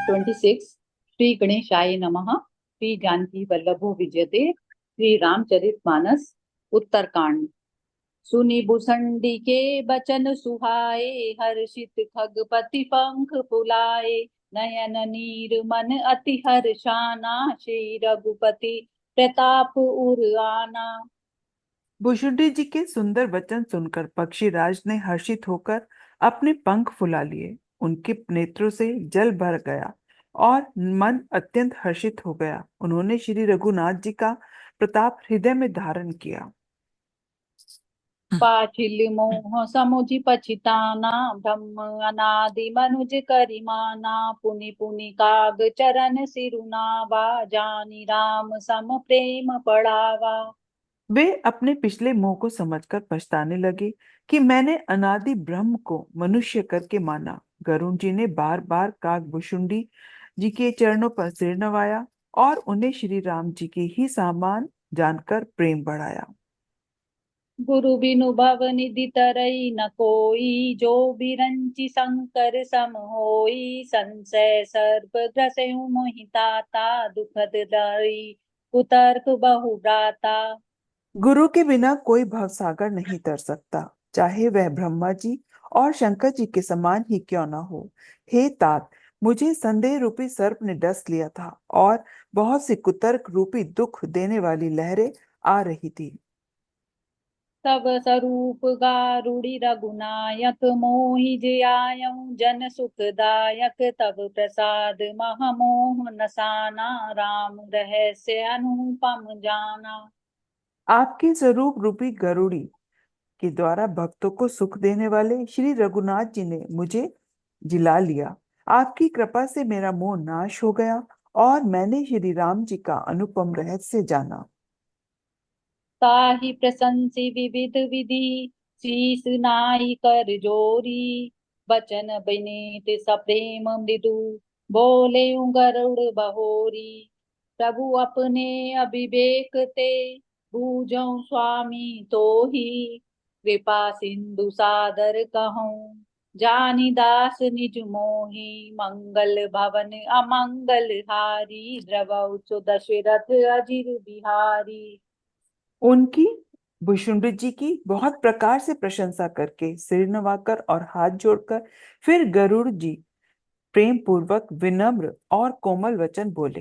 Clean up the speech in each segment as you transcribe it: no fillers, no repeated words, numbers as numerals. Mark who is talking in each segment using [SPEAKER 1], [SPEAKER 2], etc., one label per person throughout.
[SPEAKER 1] 26 श्री गणेशाय नमः। श्री जानकी वल्लभो विजयते। श्री रामचरितमानस उत्तरकांड। सुनि भुसंडी के बचन सुहाए, हर्षित खगपति पंख फुलाए। नयन नीर मन अति हर्षाना, श्री रघुपति प्रताप उर आना।
[SPEAKER 2] भुषुंडी जी के सुंदर वचन सुनकर पक्षीराज ने हर्षित होकर अपने पंख फुला लिए। उनके नेत्रों से जल भर गया और मन अत्यंत हर्षित हो गया। उन्होंने श्री रघुनाथ जी का प्रताप हृदय में धारण किया।
[SPEAKER 1] पाठिल मोह समुझि पछिताना, ब्रह्म अनादि मनुज करिमाना। पुनि पुनि काग चरण सिरुनावा, जानि राम सम प्रेम पड़ावा।
[SPEAKER 2] वे अपने पिछले मोह को समझकर पछताने लगे कि मैंने अनादि ब्रह्म को मनुष्य करके माना। गरुण जी ने बार बार काकभूषुंडी जी के चरणों पर सिर नवाया और उन्हें श्री राम जी के ही सामान जानकर प्रेम बढ़ाया।
[SPEAKER 1] गुरु बिनु भव निधि तरई न कोई, जो बिरंचि शंकर सम होई। संशय सर्प ग्रसयु मोहि ताता, दुखद दई कुतर्क बहु भ्राता।
[SPEAKER 2] गुरु के बिना कोई भवसागर नहीं तर सकता, चाहे वह ब्रह्मा जी और शंकर जी के समान ही क्यों न हो। हे तात, मुझे संदेह रूपी सर्प ने डस लिया था और बहुत सी कुतर्क रूपी दुख देने वाली लहरें आ रही थी।
[SPEAKER 1] तब स्वरूप गारुड़ी रघुनायक, मोहि जे आयऊ जन सुखदायक। तब प्रसाद महमोह नसाना, राम रहस्य अनुपम जाना।
[SPEAKER 2] आपके स्वरूप रूपी गरुड़ी के द्वारा भक्तों को सुख देने वाले श्री रघुनाथ जी ने मुझे जिला लिया। आपकी कृपा से मेरा मोह नाश हो गया और मैंने श्री राम जी का अनुपम रहस्य जाना।
[SPEAKER 1] ताहि प्रशंसि विविध विधि, शीस नाई कर जोरी। बचन बिनीत सप्रेम मृदु, बोले गरुड़ बहोरी। प्रभु अपने अविवेक ते, बूझो स्वामी तो ही। कृपा सिंधु सादर कहूँ, जानी दास निज मोहि। मंगल भवन अमंगल हारी, द्रवौ सु दशरथ अजिर बिहारी।
[SPEAKER 2] उनकी भुषुंड जी की बहुत प्रकार से प्रशंसा करके सिर नवाकर और हाथ जोड़कर फिर गरुड़ जी प्रेम पूर्वक विनम्र और कोमल वचन बोले।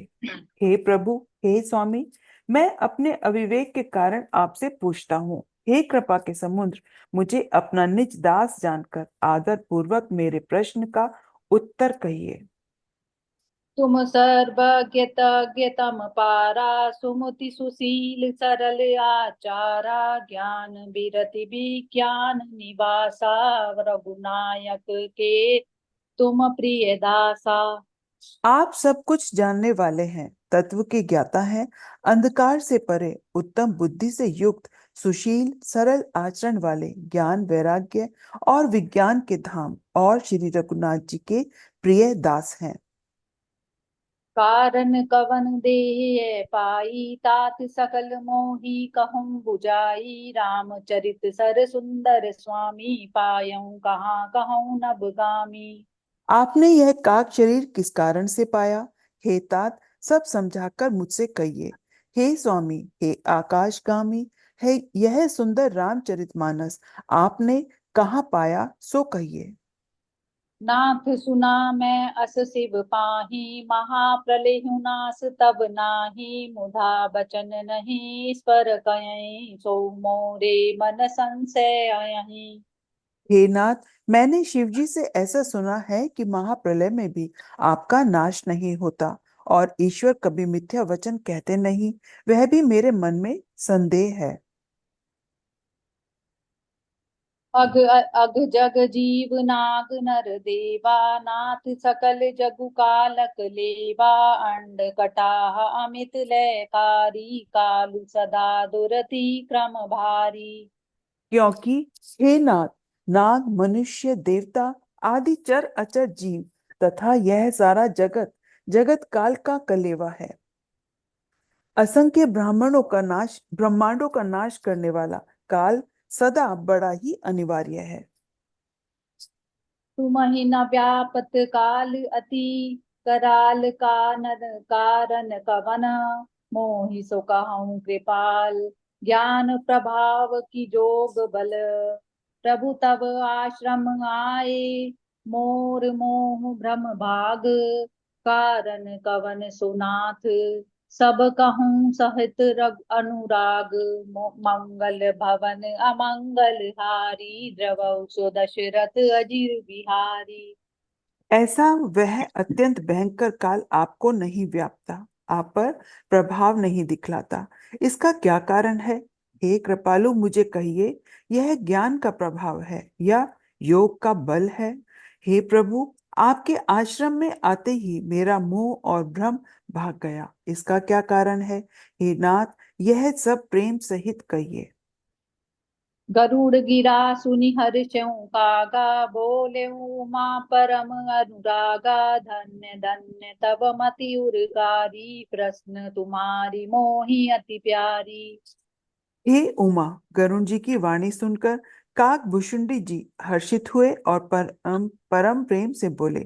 [SPEAKER 2] हे प्रभु, हे स्वामी, मैं अपने अविवेक के कारण आपसे पूछता हूँ। हे कृपा के समुद्र, मुझे अपना निज दास जानकर आदर पूर्वक मेरे प्रश्न का उत्तर कहिए।
[SPEAKER 1] तुम सर्वज्ञ तज्ञ तम पारा, सुमति सुशील सरल आचारा। ज्ञान विरति विज्ञान निवासा, रघुनायक के तुम प्रिय दासा।
[SPEAKER 2] आप सब कुछ जानने वाले हैं, तत्व के ज्ञाता हैं, अंधकार से परे, उत्तम बुद्धि से युक्त, सुशील सरल आचरण वाले, ज्ञान वैराग्य और विज्ञान के धाम और श्री रघुनाथ जी के प्रिय दास हैं।
[SPEAKER 1] कारण कवन देह पाई, तात सकल मोहि कहूँ बुझाई। रामचरित सर सुंदर स्वामी, पायऊ कहाँ कहूँ नभ गामी।
[SPEAKER 2] आपने यह काक शरीर किस कारण से पाया? हे तात, सब समझाकर मुझसे कहिए। हे स्वामी, हे आकाशगामी, है यह सुंदर रामचरितमानस आपने कहाँ पाया, सो कहिए।
[SPEAKER 1] नाथ सुना मैं अस शिव पाही, महाप्रलय नाश तब नाही। मुधा बचन नहीं ईश्वर कयहि, सो मोरे मन संशय अयहि।
[SPEAKER 2] हे नाथ, मैंने शिवजी से ऐसा सुना है कि महाप्रलय में भी आपका नाश नहीं होता और ईश्वर कभी मिथ्या वचन कहते नहीं। वह भी मेरे मन में संदेह है।
[SPEAKER 1] अग अग जग जीव नाग नर देवा, नाथ सकल जगु कालक लेवा। अंड कटाह अमित लयकारी, कालु सदा दुरति क्रम भारी।
[SPEAKER 2] क्योंकि हे नाथ, नाग मनुष्य देवता आदि चर अचर जीव तथा यह सारा जगत जगत काल का कलेवा है। असंख्य ब्रह्मांडों का नाश करने वाला काल सदा बड़ा ही अनिवार्य है।
[SPEAKER 1] तुमहि न व्यापत काल अति, कराल कानन कारण कवन, मोहि सो कहूँ कृपाल। ज्ञान प्रभाव की जोग बल, प्रभु तब आश्रम आए। मोर मोह भ्रम भाग, कारण कवन सुनाथ। सब कहूँ सहित रग अनुराग, मंगल भवन अमंगल हारी। द्रवौ सो दशरथ अजिर बिहारी।
[SPEAKER 2] ऐसा वह अत्यंत भयंकर काल आपको नहीं व्यापता, आप पर प्रभाव नहीं दिखलाता। इसका क्या कारण है? हे कृपालु, मुझे कहिए, यह ज्ञान का प्रभाव है या योग का बल है? हे प्रभु, आपके आश्रम में आते ही मेरा मोह और भ्रम भाग गया। इसका क्या कारण है? हे नाथ, यह सब प्रेम सहित कहिए।
[SPEAKER 1] गरुड़ गिरा सुनि हर्षऊ कागा, बोले उमा परम अनुरागा। धन्य धन्य तब मति उरगारी, प्रश्न तुम्हारी मोहि अति प्यारी।
[SPEAKER 2] हे उमा, गरुण जी की वाणी सुनकर काक भुशुंडी जी हर्षित हुए और परम परम प्रेम से बोले,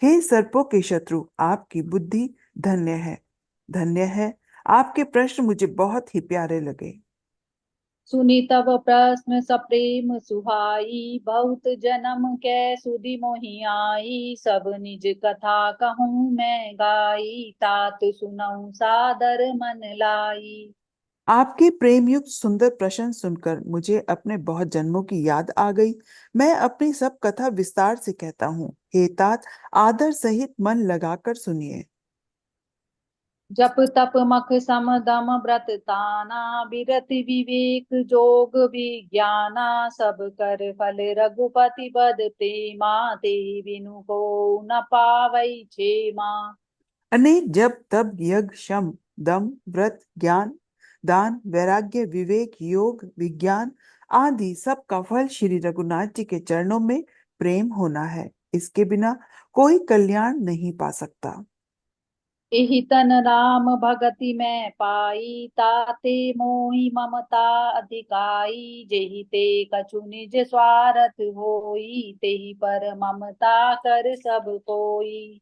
[SPEAKER 2] हे सर्पों के शत्रु, आपकी बुद्धि धन्य है, धन्य है। आपके प्रश्न मुझे बहुत ही प्यारे लगे।
[SPEAKER 1] सुनि तब प्रश्न सप्रेम सुहाई, बहुत जन्म कै सुधि मोहि आई। सब निज कथा कहूँ मैं गाई, तात सुनऊँ सादर मन लाई।
[SPEAKER 2] आपके प्रेम युक्त सुंदर प्रश्न सुनकर मुझे अपने बहुत जन्मों की याद आ गई। मैं अपनी सब कथा विस्तार से कहता हूँ। हे तात, आदर सहित मन लगाकर सुनिए।
[SPEAKER 1] जप तप मख सम दम व्रत ताना, बिरति विवेक जोग विज्ञाना। सब कर फल रघुपति बद प्रेमा, ते बिनु को न पावै क्षेमा।
[SPEAKER 2] अनेक जप तप यज्ञ शम दम व्रत ज्ञान दान वैराग्य विवेक योग विज्ञान आदि सब का फल श्री रघुनाथ जी के चरणों में प्रेम होना है। इसके बिना कोई कल्याण नहीं पा सकता।
[SPEAKER 1] एहि तन राम भगति में पाई, ताते मोहि ममता अधिकाई। जेहि ते कछु निज स्वार्थ होई, तेहि पर ममता कर सब कोई।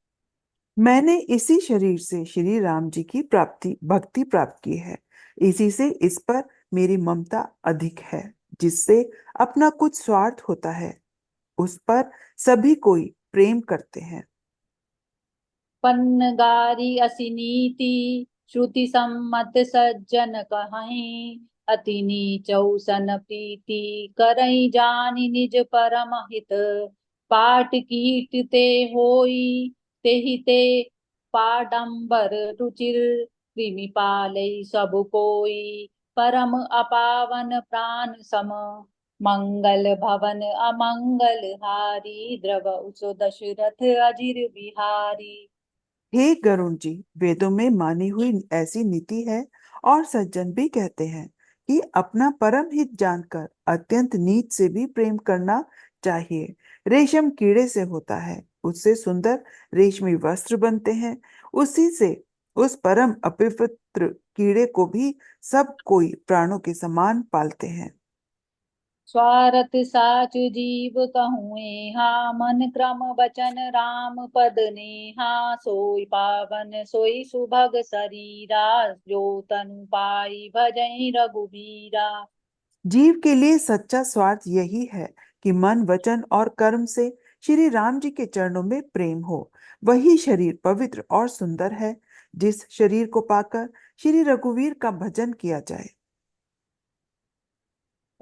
[SPEAKER 2] मैंने इसी शरीर से श्री राम जी की प्राप्ति भक्ति प्राप्त की है। इसी से इस पर मेरी ममता अधिक है। जिससे अपना कुछ स्वार्थ होता है, उस पर सभी कोई प्रेम करते हैं।
[SPEAKER 1] पन्नगारी असी नीति, श्रुति सम्मत सज्जन कहाई। अति नीचौ सन प्रीति, करई जानि निज परम हित। पाट कीट ते होई, तेहि ते पाडंबर रुचिर। कृमि पालै सब कोई, परम अपावन प्राण सम। मंगल भवन अमंगल हारी, द्रव सो दशरथ अजिर बिहारी।
[SPEAKER 2] हे गरुण जी, वेदों में मानी हुई ऐसी नीति है और सज्जन भी कहते हैं कि अपना परम हित जानकर अत्यंत नीच से भी प्रेम करना चाहिए। रेशम कीड़े से होता है, उससे सुंदर रेशमी वस्त्र बनते हैं। उसी से उस परम अपवित्र कीड़े को भी सब कोई प्राणों के समान पालते हैं।
[SPEAKER 1] स्वारथ साचु जीव कहूँ हा, मन क्रम बचन राम पद नेहा। सोई पावन सोई सुभग शरीरा, जो तनु पाई भजई रघुबीरा।
[SPEAKER 2] जीव के लिए सच्चा स्वार्थ यही है कि मन वचन और कर्म से श्री राम जी के चरणों में प्रेम हो। वही शरीर पवित्र और सुंदर है, जिस शरीर को पाकर श्री रघुवीर का भजन किया जाए।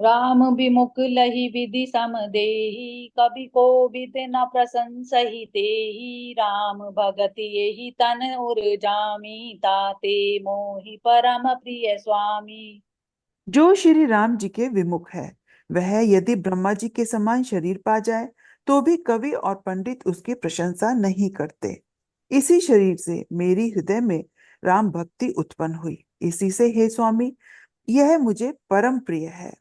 [SPEAKER 1] राम विमुख लही विधि सम देही, कवि को विद न प्रशंसहि तेहि। राम भगत यही तन उर जामी, ताते मोहि परम प्रिय स्वामी।
[SPEAKER 2] जो श्री राम जी के विमुख है, वह यदि ब्रह्मा जी के समान शरीर पा जाए तो भी कवि और पंडित उसकी प्रशंसा नहीं करते। इसी शरीर से मेरी हृदय में राम भक्ति उत्पन्न हुई। इसी से हे स्वामी, यह मुझे परम प्रिय है।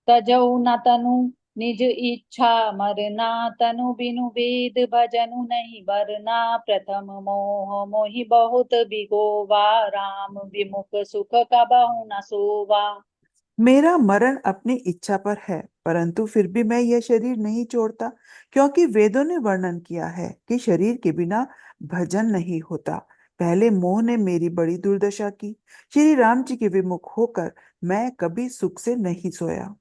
[SPEAKER 1] तजौ न तनु निज इच्छा मरना, तनु बिनु वेद भजनु नहीं बरना। प्रथम मोह मोहि बहुत बिगोवा, राम विमुख सुख कबहु न सोवा।
[SPEAKER 2] मेरा मरण अपनी इच्छा पर है, परंतु फिर भी मैं यह शरीर नहीं छोड़ता, क्योंकि वेदों ने वर्णन किया है कि शरीर के बिना भजन नहीं होता। पहले मोह ने मेरी बड़ी दुर्दशा की। श्री राम जी के विमुख होकर मैं कभी सुख से नहीं सोया।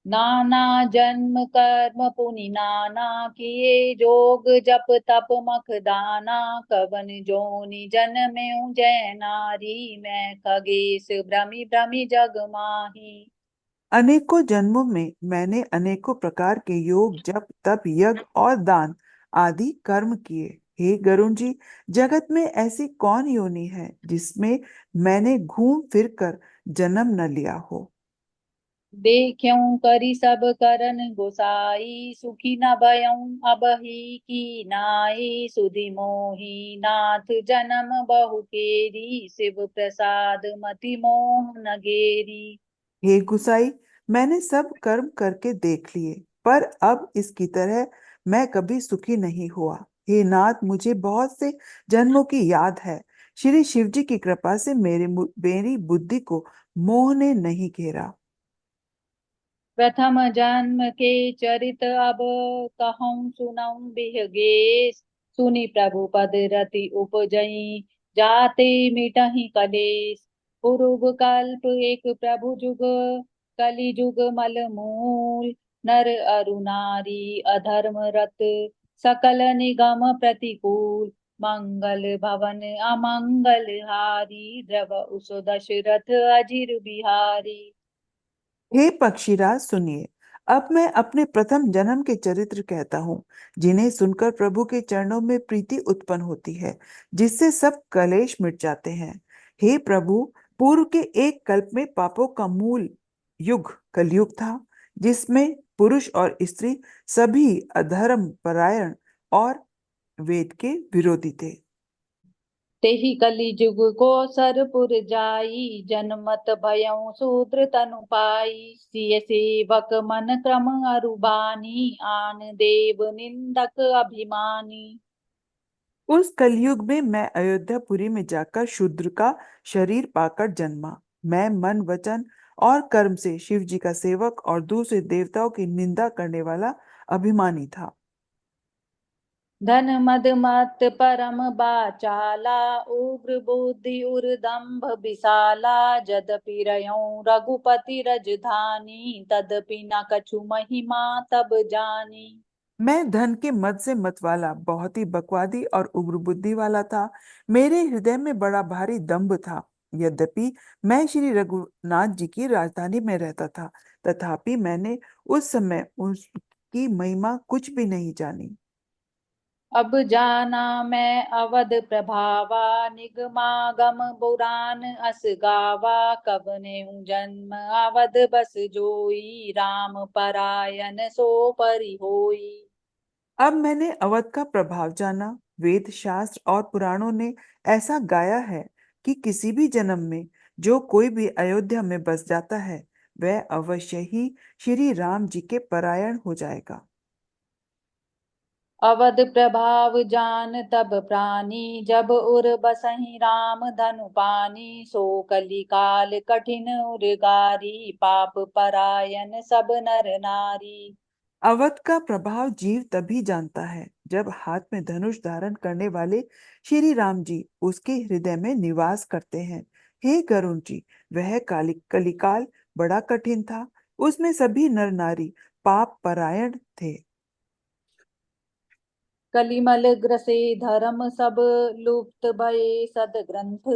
[SPEAKER 1] नाना जन्म कर्म पुनि नाना किए, जोग जप तप मख दाना, कवन जोनि जन्म्यो जय नारी, मैं खगेश भ्रमि भ्रमि जग माही।
[SPEAKER 2] अनेकों जन्मों में मैंने अनेकों प्रकार के योग, जप, तप, यज्ञ और दान आदि कर्म किए। हे गरुण जी, जगत में ऐसी कौन योनि है जिसमें मैंने घूम फिर कर जन्म न लिया हो।
[SPEAKER 1] देख्यूं करि सब करन गोसाई, सुखी न भयऊं अबहि की नाई, सुधि मोहि नाथ जन्म बहु केरी, शिव प्रसाद मति मोह न गेरी।
[SPEAKER 2] हे गुसाई, मैंने सब कर्म करके देख लिए, पर अब इसकी तरह मैं कभी सुखी नहीं हुआ। हे नाथ, मुझे बहुत से जन्मों की याद है। श्री शिव जी की कृपा से मेरी बुद्धि को मोह ने नहीं घेरा।
[SPEAKER 1] प्रथम जन्म के चरित अब कहूँ सुनऊं बिहगे, सुनि प्रभु पद रति उपजई, जाते मिटहि कलेस। पूर्व कल्प एक प्रभु जुग, कलि जुग मल मूल, नर अरु नारी अधर्म रत, सकल निगम प्रतिकूल, मंगल भवन अमंगल हारी, द्रव उस दशरथ अजिर बिहारी।
[SPEAKER 2] हे पक्षीराज, सुनिए। अब मैं अपने प्रथम जन्म के चरित्र कहता हूँ, जिन्हें सुनकर प्रभु के चरणों में प्रीति उत्पन्न होती है, जिससे सब कलेश मिट जाते हैं। हे प्रभु, पूर्व के एक कल्प में पापों का मूल युग कलयुग था, जिसमें पुरुष और स्त्री सभी अधर्म परायण और वेद के विरोधी थे।
[SPEAKER 1] तेहि कलि जुग को सरपुर जाई, जनमत भयउ शूद्र तनु पाई, सिय सेवक मन क्रम अरुबानी, आन देव निंदक अभिमानी।
[SPEAKER 2] उस कलयुग में मैं अयोध्यापुरी में जाकर शूद्र का शरीर पाकर जन्मा। मैं मन, वचन और कर्म से शिव जी का सेवक और दूसरे देवताओं की निंदा करने वाला अभिमानी था।
[SPEAKER 1] धन मद मत परम बाचाला, उग्र बुद्धि उर्दम्भ विशाला, जदपि रयऊं रघुपति रजधानी, तदपि न कछु महिमा तब जानी।
[SPEAKER 2] मैं धन के मद से मत वाला, बहुत ही बकवादी और उग्र बुद्धि वाला था। मेरे हृदय में बड़ा भारी दंभ था। यद्यपि मैं श्री रघुनाथ जी की राजधानी में रहता था, तथापि मैंने उस समय उसकी महिमा कुछ भी नहीं जानी।
[SPEAKER 1] अब जाना मैं अवध प्रभावा, निगमागम पुराण अस गावा, कवने जन्म अवध बस जोई, राम परायण सो परि होई।
[SPEAKER 2] अब मैंने अवध का प्रभाव जाना। वेद, शास्त्र और पुराणों ने ऐसा गाया है कि किसी भी जन्म में जो कोई भी अयोध्या में बस जाता है, वह अवश्य ही श्री राम जी के परायण हो जाएगा।
[SPEAKER 1] अवध प्रभाव जान तब प्राणी, जब उर बसहि राम धनु पानी, सो कली काल कठिन उर्गारी, पाप परायण सब नर नारी।
[SPEAKER 2] अवध का प्रभाव जीव तभी जानता है जब हाथ में धनुष धारण करने वाले श्री राम जी उसके हृदय में निवास करते हैं। हे गरुण जी, वह कलिकाल बड़ा कठिन था। उसमें सभी नर नारी पाप परायण थे।
[SPEAKER 1] कलिमल ग्रसे धर्म सब, लुप्त भये सद ग्रंथ,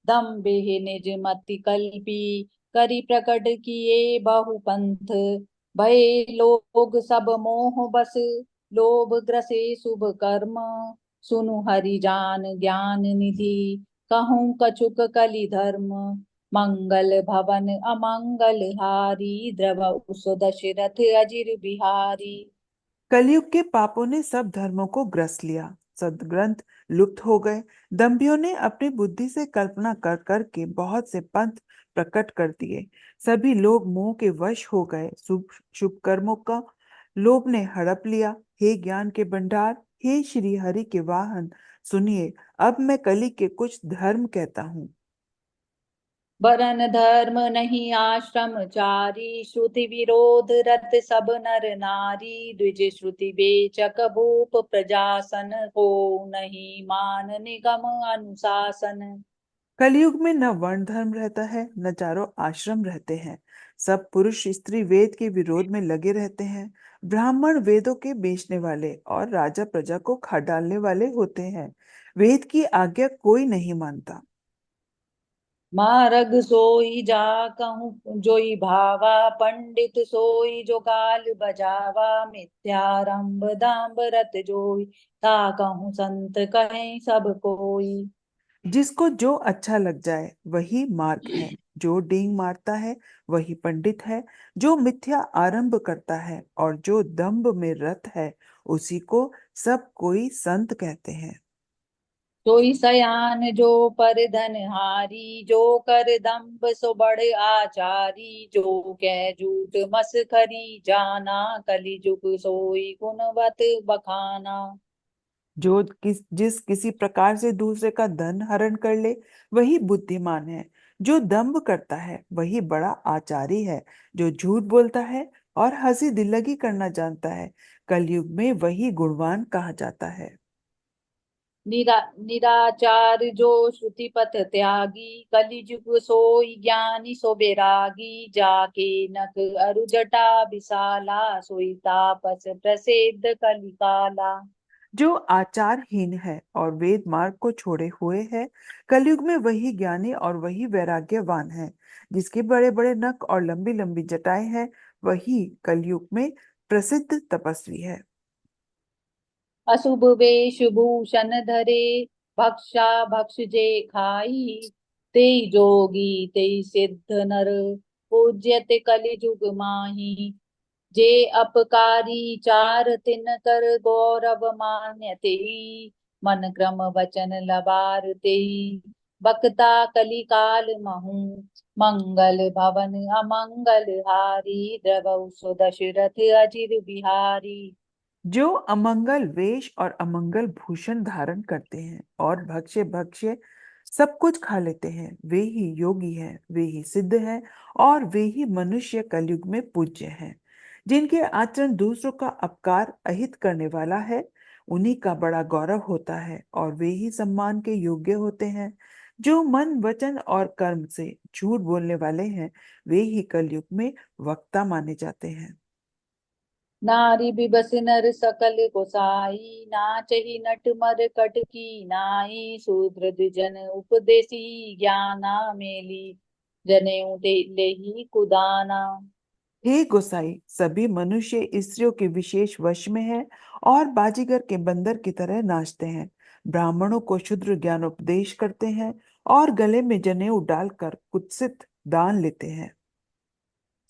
[SPEAKER 1] दम्भे निज मति कल्पी, करि प्रकट किए बहु पंथ, भये लोग सब मोह बस, लोभ ग्रसे शुभ कर्म, सुनु हरि जान ज्ञान निधि, कहूँ कछुक कलि धर्म, मंगल भवन अमंगल हारी, द्रव उस दशरथ अजिर बिहारी।
[SPEAKER 2] कलयुग के पापों ने सब धर्मों को ग्रस लिया। सदग्रंथ लुप्त हो गए। दंभियों ने अपनी बुद्धि से कल्पना कर कर के बहुत से पंथ प्रकट कर दिए। सभी लोग मोह के वश हो गए। शुभ शुभ कर्मों का लोभ ने हड़प लिया। हे ज्ञान के भंडार, हे श्री हरि के वाहन, सुनिए। अब मैं कलि के कुछ धर्म कहता हूँ।
[SPEAKER 1] वरन धर्म नहीं आश्रमचारी, श्रुति विरोध रत सब नर नारी, द्विज श्रुति बेचक भूप प्रजासन, हो नहीं मान निगम अनुशासन।
[SPEAKER 2] कलयुग में न वर्ण धर्म रहता है, न चारों आश्रम रहते हैं। सब पुरुष स्त्री वेद के विरोध में लगे रहते हैं। ब्राह्मण वेदों के बेचने वाले और राजा प्रजा को खा डालने वाले होते हैं। वेद की आज्ञा कोई नहीं मानता।
[SPEAKER 1] मारग सोई जा कहूँ जोई भावा, पंडित सोई जो गाल बजावा, मिथ्यारंभ दाम्भ रत जोई, ता कहूँ संत कहें सब कोई।
[SPEAKER 2] जिसको जो अच्छा लग जाए वही मार्ग है। जो डींग मारता है वही पंडित है। जो मिथ्या आरंभ करता है और जो दंभ में रत है, उसी को सब कोई संत कहते हैं।
[SPEAKER 1] सोई सयान जो पर धनहारी, जो कर दंभ सो बड़ आचारी, जो कह झूठ मसखरी जाना, कलि जुग सोई गुणवत बखाना।
[SPEAKER 2] जो जिस किसी प्रकार से दूसरे का धन हरण कर ले, वही बुद्धिमान है। जो दंभ करता है वही बड़ा आचारी है। जो झूठ बोलता है और हंसी दिल्लगी करना जानता है, कलयुग में वही गुणवान कहा जाता है।
[SPEAKER 1] निराचार जो श्रुति पथ त्यागी, कलि जुग सोई ज्ञानी सो बैरागी, जाके नक अरु जटा विशाला, सोई तापस प्रसिद्ध कलिकाला।
[SPEAKER 2] जो आचारहीन है और वेद मार्ग को छोड़े हुए है, कलयुग में वही ज्ञानी और वही वैराग्यवान है। जिसके बड़े बड़े नख और लंबी लंबी जटाएं हैं, वही कलयुग में प्रसिद्ध तपस्वी है।
[SPEAKER 1] अशुभ वेश भूषण धरे, भक्षा भक्ष जे खाई, ते जोगी ते सिद्ध नर, पूज्यते कलि जुग माही। जे अपकारी चार तिन कर, गौरव मान्य तेई, मन क्रम वचन लबार तेई, बकता कलि काल महू, मंगल भवन अमंगल हारी, द्रवौ सो दशरथ अजिर बिहारी।
[SPEAKER 2] जो अमंगल वेश और अमंगल भूषण धारण करते हैं और भक्ष्य भक्ष्य सब कुछ खा लेते हैं, वे ही योगी हैं, वे ही सिद्ध हैं और वे ही मनुष्य कलयुग में पूज्य हैं। जिनके आचरण दूसरों का अपकार अहित करने वाला है, उन्हीं का बड़ा गौरव होता है और वे ही सम्मान के योग्य होते हैं। जो मन वचन और कर्म से झूठ बोलने वाले हैं, वे ही कलयुग में वक्ता माने जाते हैं।
[SPEAKER 1] नारी बिबस नर सकल गोसाई, नाचहि नट मर कट की नाई, शूद्र द्विजन उपदेसी, ज्ञाना मेली जनेऊ ते लेहि कुदाना।
[SPEAKER 2] हे गोसाई, सभी मनुष्य स्त्रियों के विशेष वश में हैं और बाजीगर के बंदर की तरह नाचते हैं। ब्राह्मणों को क्षुद्र ज्ञान उपदेश करते हैं और गले में जनेऊ डालकर कुत्सित दान लेते हैं।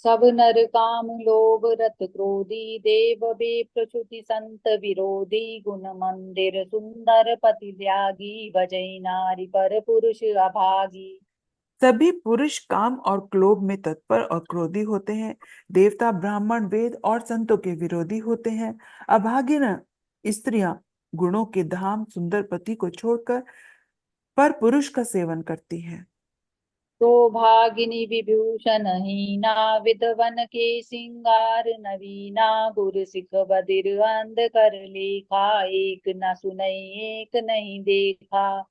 [SPEAKER 1] सब नर काम लोभ रत क्रोधी, देव बे प्रचुति संत विरोधी, गुण मंदिर सुंदर पति त्यागी, भजई नारी पर पुरुष अभागी।
[SPEAKER 2] सभी पुरुष काम और क्लोभ में तत्पर और क्रोधी होते हैं। देवता ब्राह्मण वेद और संतों के विरोधी होते हैं। अभागिन स्त्रियां गुणों के धाम सुंदर पति को छोड़कर पर पुरुष का सेवन करती हैं।
[SPEAKER 1] सौभागिनी विभूषण हीना, विधवन के सिंगार नवीना, गुर सिख बधिर अंध कर लेखा, एक न सुनई एक नहीं देखा।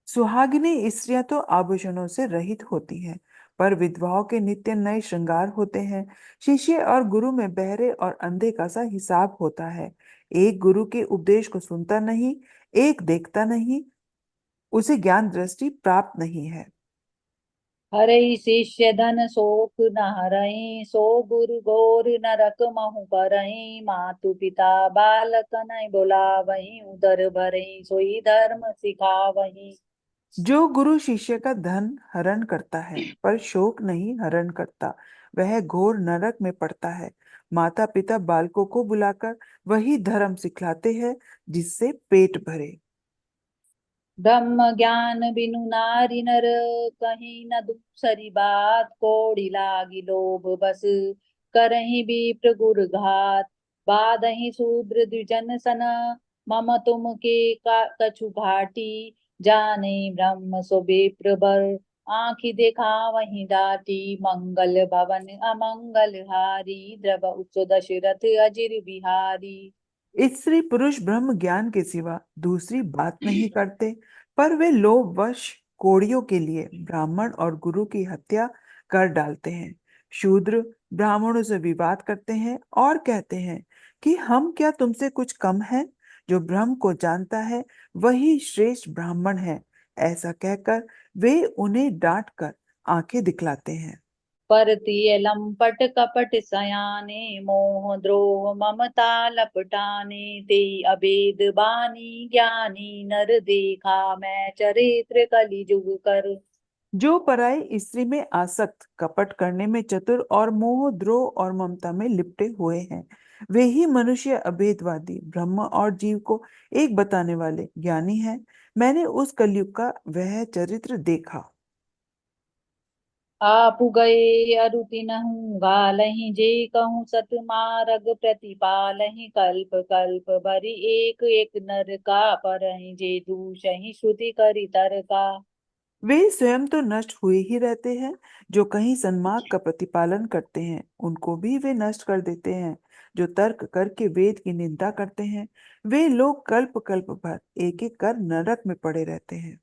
[SPEAKER 2] सुहागिनी स्त्रियां तो आभूषणों से रहित होती हैं, पर विधवाओं के नित्य नए श्रृंगार होते हैं। शिष्य और गुरु में बहरे और अंधे का सा हिसाब होता है। एक गुरु के उपदेश को सुनता नहीं, एक देखता नहीं, उसे ज्ञान दृष्टि प्राप्त नहीं है।
[SPEAKER 1] हरई शिष्य धन शोक न हरई, सो गुरु गोर नरक महु करई, मातु पिता बालक नहीं बोलावई, उदर भरई सोई धर्म सिखावई।
[SPEAKER 2] जो गुरु शिष्य का धन हरण करता है पर शोक नहीं हरण करता, वह घोर नरक में पड़ता है। माता पिता बालकों को बुलाकर वही धर्म सिखलाते हैं जिससे पेट भरे।
[SPEAKER 1] ब्रह्म ज्ञान बिनु नारी नर, कहीं न दूसरी बात, कोड़ी लागी लोभ बस करही विप्र गुर घात, बाधहि शूद्र द्विजन सन, मम तुम के कछु घाटी, जाने ब्रह्म सो विप्र बर, आँखी देखा वहीं दाटी, मंगल भवन अमंगल हारी, द्रव उच्च दशरथ अजिर बिहारी।
[SPEAKER 2] स्त्री पुरुष ब्रह्म ज्ञान के सिवा दूसरी बात नहीं करते, पर वे लोभवश कोड़ियों के लिए ब्राह्मण और गुरु की हत्या कर डालते हैं। शूद्र ब्राह्मणों से विवाद करते हैं और कहते हैं कि हम क्या तुमसे कुछ कम हैं? जो ब्रह्म को जानता है वही श्रेष्ठ ब्राह्मण है। ऐसा कहकर वे उन्हें डांट कर आंखें दिखलाते हैं।
[SPEAKER 1] परतीय लंपट कपट सयाने, मोह द्रोह ममता लपटाने, ते अभेद बानी ज्ञानी नर, देखा मैं चरित्र कलि जुग कर।
[SPEAKER 2] जो पराई स्त्री में आसक्त, कपट करने में चतुर और मोह द्रोह और ममता में लिपटे हुए हैं, वे ही मनुष्य अभेदवादी, ब्रह्म और जीव को एक बताने वाले ज्ञानी हैं। मैंने उस कलयुग का वह चरित्र देखा।
[SPEAKER 1] आपु गए अरुति नहु गालहि, जे कहूँ सत मार्ग प्रतिपालहि, कल्प कल्प भरि एक एक नर का, परहि जे दूषहि श्रुति करि तर का।
[SPEAKER 2] वे स्वयं तो नष्ट हुए ही रहते हैं, जो कहीं सन्मार्ग का प्रतिपालन करते हैं उनको भी वे नष्ट कर देते हैं। जो तर्क करके वेद की निंदा करते हैं, वे लोग कल्प कल्प भर एक एक कर नरक में पड़े रहते हैं।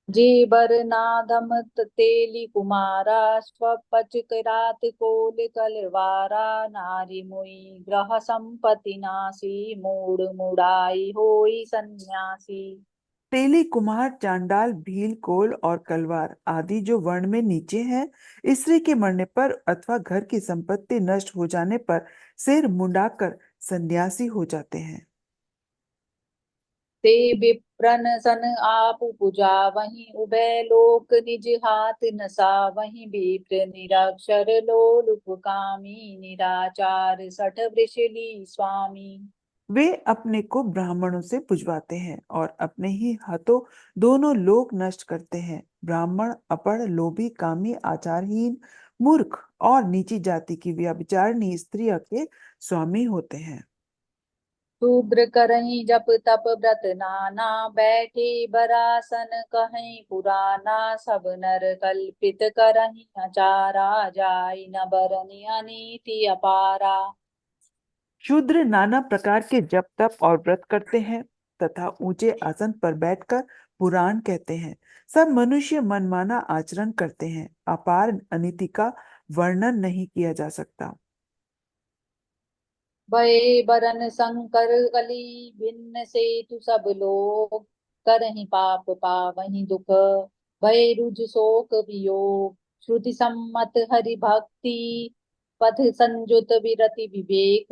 [SPEAKER 1] जे बर नादम तेली कुमारा, स्वपच किरात कोल कलवारा, नारी मुई ग्रह संपत्ति नासी, मूड मुड़ाई होई सन्यासी।
[SPEAKER 2] तेली कुम्हार चांडाल भील कोल और कलवार आदि जो वर्ण में नीचे हैं, स्त्री के मरने पर अथवा घर की संपत्ति नष्ट हो जाने पर सिर मुंडाकर सन्यासी हो जाते हैं।
[SPEAKER 1] ते विप्रन सन आप पूजा, वहीं उभय लोक निज हाथ नसा, वहीं विप्र निरक्षर लोलुप कामी, निराचार सठ वृषली स्वामी।
[SPEAKER 2] वे अपने को ब्राह्मणों से पुजवाते हैं और अपने ही हाथों दोनों लोक नष्ट करते हैं। ब्राह्मण अपढ़, लोभी, कामी, आचारहीन, मूर्ख और नीची जाति की व्यभिचारिणी स्त्रियों के स्वामी होते हैं।
[SPEAKER 1] शूद्र करहीं जप तप व्रत नाना, बैठे बरासन कहीं पुराना, सब नर कल्पित करहीं अचारा, जाई न बरनि अनीति अपारा।
[SPEAKER 2] शूद्र नाना प्रकार के जप तप और व्रत करते हैं तथा ऊंचे आसन पर बैठकर पुराण कहते हैं। सब मनुष्य मनमाना आचरण करते हैं। अपार अनिति का वर्णन नहीं किया जा सकता।
[SPEAKER 1] भये बरन संकर कली, भिन्न से तु सब लोग, करहीं पाप पावहीं दुख, भय रुज शोक वियोग, श्रुति सम्मत हरि भक्ति, पथ संजुत विरति विवेक,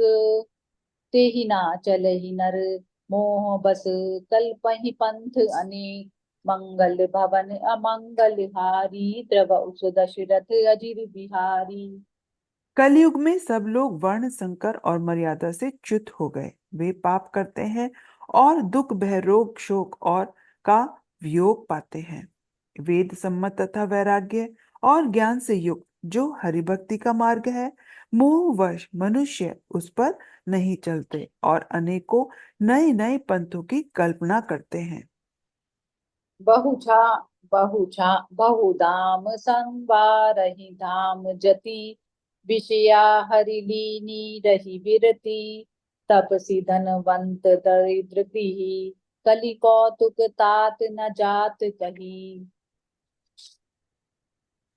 [SPEAKER 1] तेहि ना चलहि नर, मोह बस कल्पहि पंथ अनेक, मंगल भवन अमंगल हारी, द्रव दशरथ अजिर बिहारी।
[SPEAKER 2] कलयुग में सब लोग वर्ण संकर और मर्यादा से च्युत हो गए। वे पाप करते हैं और दुख, भय, रोग, शोक और का वियोग पाते हैं। वेद सम्मत तथा वैराग्य और ज्ञान से युक्त जो हरिभक्ति का मार्ग है, मोहवश मनुष्य उस पर नहीं चलते और अनेकों नए नए पंथों की कल्पना करते हैं।
[SPEAKER 1] बहुछा बहुछा बहुधाम संवारहि, धाम जति विषया हरि लीनी रही विरति, तपसी धनवंत दरिद्र गृही, कलि कौतुक तात न जात कही।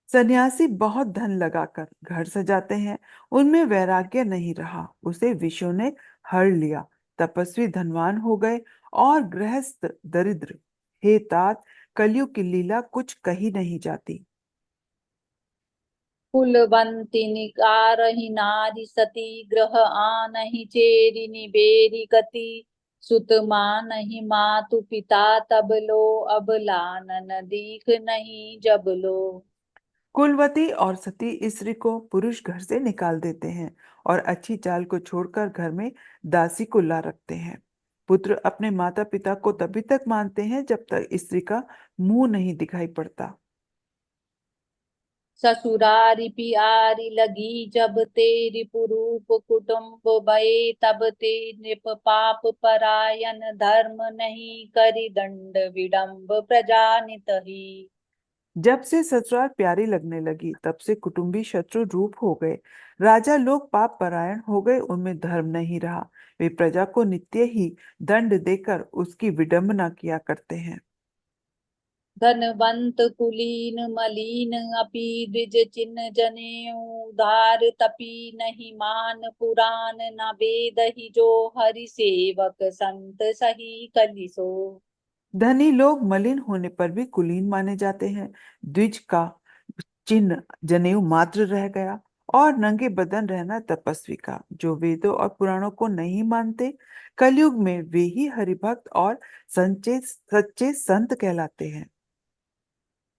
[SPEAKER 2] सन्यासी बहुत धन लगाकर घर सजाते हैं, उनमें वैराग्य नहीं रहा, उसे विषयों ने हर लिया। तपस्वी धनवान हो गए और गृहस्थ दरिद्र। हे तात, कलयुग की लीला कुछ कही नहीं जाती।
[SPEAKER 1] कुलवंती निकारहि नारी सती, ग्रह आनहि चेरि निबेरि गति, सुत मानहि मातु पिता तब लो, अबलानन दीख नहीं जब लो।
[SPEAKER 2] कुलवती और सती स्त्री को पुरुष घर से निकाल देते हैं और अच्छी चाल को छोड़कर घर में दासी को ला रखते हैं। पुत्र अपने माता पिता को तभी तक मानते हैं जब तक स्त्री का मुंह नहीं दिखाई पड़ता।
[SPEAKER 1] ससुरारी पियारी लगी जब, तेरी पुरूप कुटुंब भये तब ते, नृप पाप परायन धर्म नहीं, करि दंड विडंब प्रजा नित ही।
[SPEAKER 2] जब से ससुराल प्यारी लगने लगी तब से कुटुंबी शत्रु रूप हो गए। राजा लोग पाप परायण हो गए, उनमें धर्म नहीं रहा। वे प्रजा को नित्य ही दंड देकर उसकी विडंबना किया करते हैं।
[SPEAKER 1] धनवंत कुलीन मलिन अपि द्विज चिन्ह जनेऊ, उधार तपी नहीं मान पुराण न वेद ही, जो हरि सेवक संत सही कलिसो।
[SPEAKER 2] धनी लोग मलिन होने पर भी कुलीन माने जाते हैं। द्विज का चिन्ह जनेऊ मात्र रह गया, और नंगे बदन रहना तपस्वी का। जो वेदों और पुराणों को नहीं मानते, कलयुग में वे ही हरिभक्त और सच्चे सच्चे संत कहलाते हैं।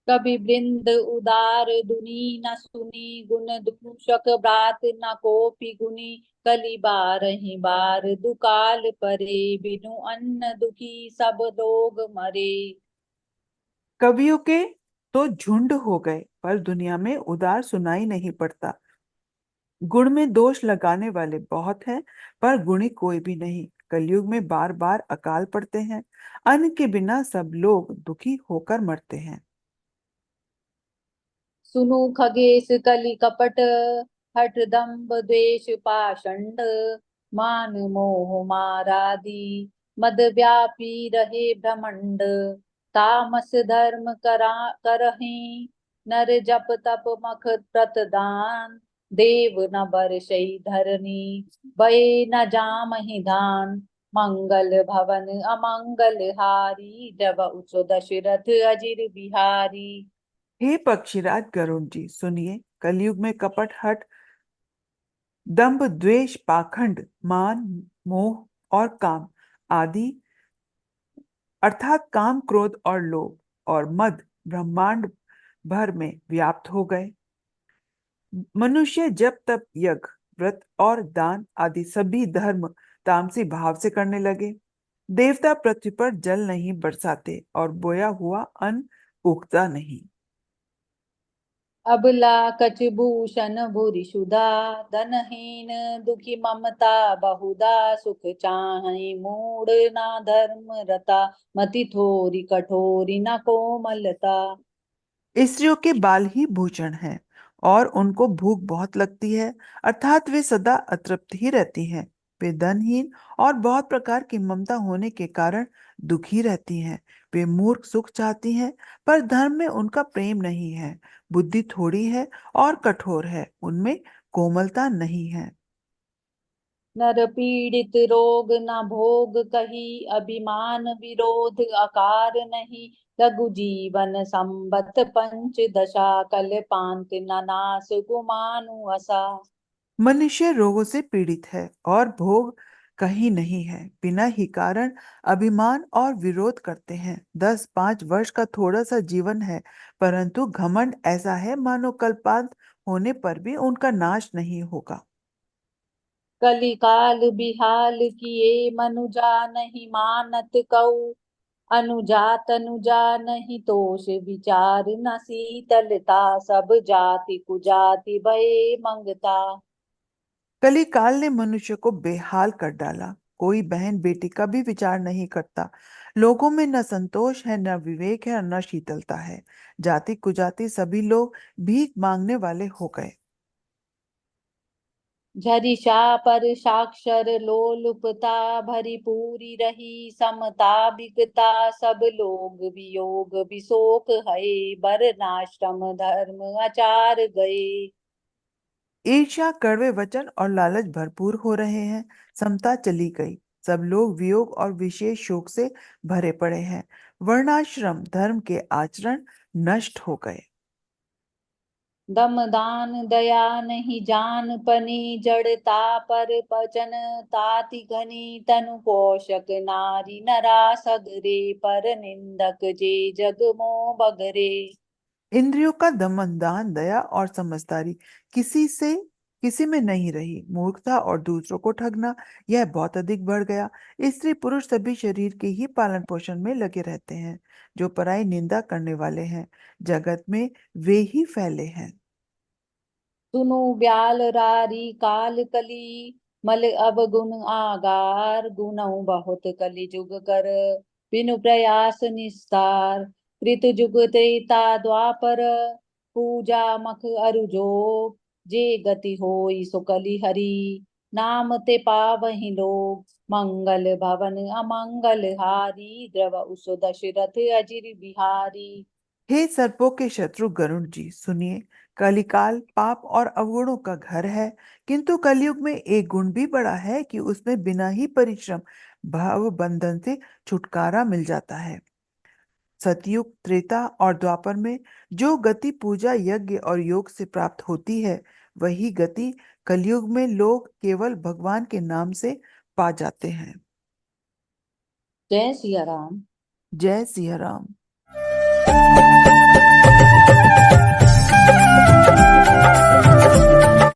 [SPEAKER 1] कवि वृंद उदार दुनी न सुनी, गुण दूषक ब्रात न कोपि गुनी। कली बारहि बार दुकाल परे, बिनु अन्न दुखी सब लोग मरे।
[SPEAKER 2] कवियों के तो झुंड हो गए, पर दुनिया में उदार सुनाई नहीं पड़ता। गुण में दोष लगाने वाले बहुत हैं, पर गुणी कोई भी नहीं। कलयुग में बार बार अकाल पड़ते हैं। अन्न के बिना सब लोग दुखी होकर मरते हैं।
[SPEAKER 1] सुनु खगेश कलि कपट, हठ दंभ द्वेष पाषंड। मान मोह मारादी, मद व्यापी रहे ब्रह्मंड। तामस धर्म करा करहीं, नर जप तप मख व्रत दान। देव न बरसई धरनी, बये न जामहि दान। मंगल भवन अमंगल हारी, जब उचो दशरथ अजिर बिहारी।
[SPEAKER 2] हे पक्षीराज गरुड़ जी, सुनिए। कलयुग में कपट, हठ, दंभ, द्वेष, पाखंड, मान, मोह और काम आदि, अर्थात काम, क्रोध और लोभ और मद ब्रह्मांड भर में व्याप्त हो गए। मनुष्य जब तप, यज्ञ, व्रत और दान आदि सभी धर्म तामसी भाव से करने लगे। देवता पृथ्वी पर जल नहीं बरसाते और बोया हुआ अन्न उगता नहीं।
[SPEAKER 1] अबला कछ भूषण भूरि सुधा, धनहीन दुखी ममता बहुधा। सुख चाहि मूढ़ ना धर्म रता, मति थोरी कठोरी न कोमलता।
[SPEAKER 2] स्त्रियों के बाल ही भूषण हैं, और उनको भूख बहुत लगती है, अर्थात वे सदा अतृप्त ही रहती हैं। वे धनहीन और बहुत प्रकार की ममता होने के कारण दुखी रहती हैं। वे मूर्ख सुख चाहती हैं, पर धर्म में उनका प्रेम नहीं है। बुद्धि थोड़ी है और कठोर है, उनमें कोमलता नहीं है।
[SPEAKER 1] नर पीड़ित रोग न भोग कही, अभिमान विरोध अकार नहीं। लघु जीवन संबत पंच दशा, कल पांत न नास गुमानु असा।
[SPEAKER 2] मनुष्य रोगों से पीड़ित है और भोग कहीं नहीं है। बिना ही कारण अभिमान और विरोध करते हैं। 10-5 वर्ष का थोड़ा सा जीवन है, परंतु घमंड ऐसा है मानो कल्पांत होने पर भी उनका नाश नहीं होगा।
[SPEAKER 1] कलिकाल बिहाल किए मनुजा, नहीं मानत कऊ। अनुजा तनुजा नहीं तोष विचार, न शीतलता सब जाति कुजाति भये मंगता।
[SPEAKER 2] कली काल ने मनुष्य को बेहाल कर डाला। कोई बहन बेटी का भी विचार नहीं करता। लोगों में न संतोष है, न विवेक है और न शीतलता है। जाति कुजाति सभी लोग भीख मांगने वाले हो गए।
[SPEAKER 1] झरिषा पर साक्षर लोलुपता, भरी पूरी रही समता बिकता। सब लोग वियोग विशोक है, वर्णाश्रम धर्म आचार गए।
[SPEAKER 2] ईर्ष्या, कड़वे वचन और लालच भरपूर हो रहे हैं। समता चली गई। सब लोग वियोग और विशेष शोक से भरे पड़े हैं। वर्णाश्रम धर्म के आचरण नष्ट हो गए।
[SPEAKER 1] दम दान दया नहीं जान पनी, जड़ता पर पचन ताति घनी। तनु पोषक नारी नरा सगरे, पर निंदक जे जग मोह बगरे।
[SPEAKER 2] इंद्रियों का दमन, दान, दया और समझदारी किसी में नहीं रही। मूर्खता और दूसरों को ठगना, यह बहुत अधिक बढ़ गया। स्त्री पुरुष सभी शरीर के ही पालन पोषण में लगे रहते हैं। जो पराई निंदा करने वाले हैं, जगत में वे ही फैले हैं।
[SPEAKER 1] सुनु ब्याल रारी काल कली, मल अवगुण आगार। गुणऊ बहुत कलि जुग कर, बिनु प्रयास निस्तार। कृत जुग त्रेता द्वापर, पूजा मख अरु जोग, जे गति होई सो कलि हरि, नाम ते पावहि लोग, मंगल भवन अमंगल हारी, द्रव उस दशरथ अजिर बिहारी।
[SPEAKER 2] हे सर्पों के शत्रु गरुण जी, सुनिए। कलिकाल पाप और अवगुणों का घर है, किंतु कलयुग में एक गुण भी बड़ा है कि उसमें बिना ही परिश्रम भाव बंधन से छुटकारा मिल जाता है। सतयुग, त्रेता और द्वापर में जो गति पूजा यज्ञ और योग से प्राप्त होती है, वही गति कलयुग में लोग केवल भगवान के नाम से पा जाते हैं।
[SPEAKER 1] जय सिया राम।
[SPEAKER 2] जय सिया राम।